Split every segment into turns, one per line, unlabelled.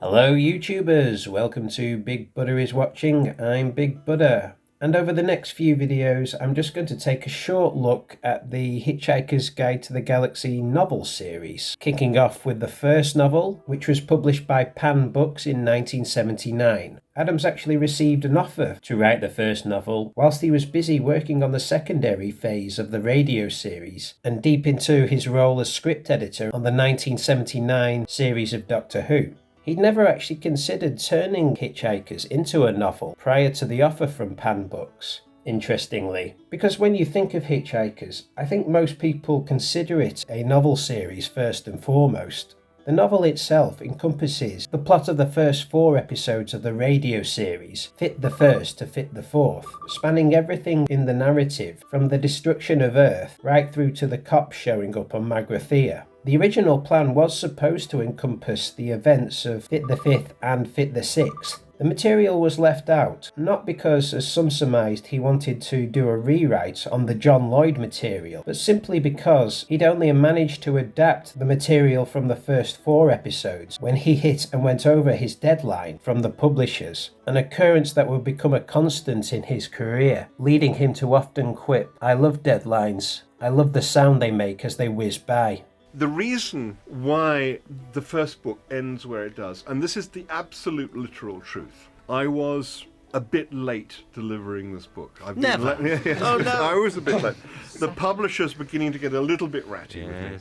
Hello YouTubers, welcome to Big Buddha is Watching. I'm Big Buddha, and over the next few videos I'm just going to take a short look at the Hitchhiker's Guide to the Galaxy novel series, kicking off with the first novel, which was published by Pan Books in 1979. Adams actually received an offer to write the first novel whilst he was busy working on the secondary phase of the radio series and deep into his role as script editor on the 1979 series of Doctor Who. He'd never actually considered turning Hitchhikers into a novel prior to the offer from Pan Books, interestingly, because when you think of Hitchhikers, I think most people consider it a novel series first and foremost. The novel itself encompasses the plot of the first 4 episodes of the radio series, fit the first to fit the fourth, spanning everything in the narrative from the destruction of Earth right through to the cops showing up on Magrathea. The original plan was supposed to encompass the events of Fit the Fifth and Fit the Sixth. The material was left out, not because, as some surmised, he wanted to do a rewrite on the John Lloyd material, but simply because he'd only managed to adapt the material from the first 4 episodes when he hit and went over his deadline from the publishers, an occurrence that would become a constant in his career, leading him to often quip, "I love deadlines. I love the sound they make as they whiz by."
The reason why the first book ends where it does, and this is the absolute literal truth, I was a bit late delivering this book.
Never.
Oh, no. I was a bit late. The publisher's beginning to get a little bit ratty with me.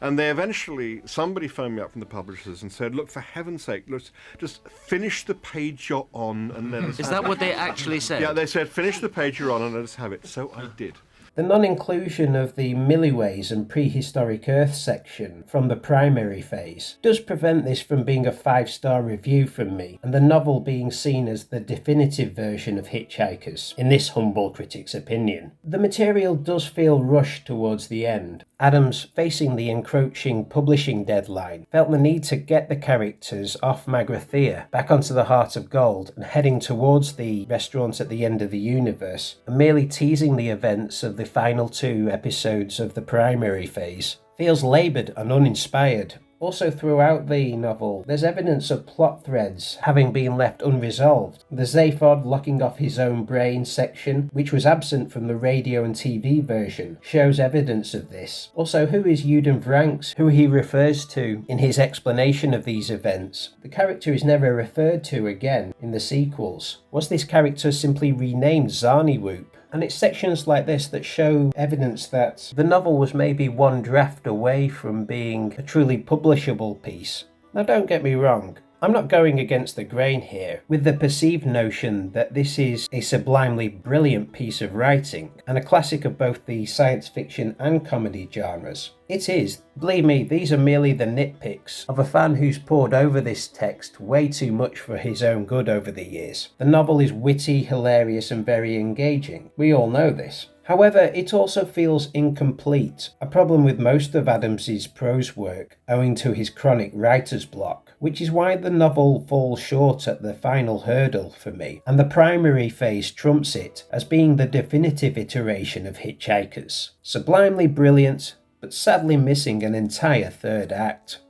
And they eventually, somebody phoned me up from the publishers and said, "Look, for heaven's sake, let's just finish the page you're on and let us have it."
Is that what they actually said?
Yeah, they said, "Finish the page you're on and let us have it." So I did.
The non-inclusion of the Milliways and Prehistoric Earth section from the primary phase does prevent this from being a 5-star review from me, and the novel being seen as the definitive version of Hitchhikers, in this humble critic's opinion. The material does feel rushed towards the end. Adams, facing the encroaching publishing deadline, felt the need to get the characters off Magrathea, back onto the Heart of Gold, and heading towards the restaurant at the end of the universe, and merely teasing the events of the final 2 episodes of the primary phase feels laboured and uninspired. Also throughout the novel, there's evidence of plot threads having been left unresolved. The Zaphod locking off his own brain section, which was absent from the radio and TV version, shows evidence of this. Also, who is Uden Vranks, who he refers to in his explanation of these events? The character is never referred to again in the sequels. Was this character simply renamed Zarniwoop? And it's sections like this that show evidence that the novel was maybe one draft away from being a truly publishable piece. Now don't get me wrong, I'm not going against the grain here, with the perceived notion that this is a sublimely brilliant piece of writing, and a classic of both the science fiction and comedy genres. It is. Believe me, these are merely the nitpicks of a fan who's pored over this text way too much for his own good over the years. The novel is witty, hilarious, and very engaging. We all know this. However, it also feels incomplete, a problem with most of Adams's prose work, owing to his chronic writer's block, which is why the novel falls short at the final hurdle for me, and the primary phase trumps it as being the definitive iteration of Hitchhikers. Sublimely brilliant, but sadly missing an entire 3rd act.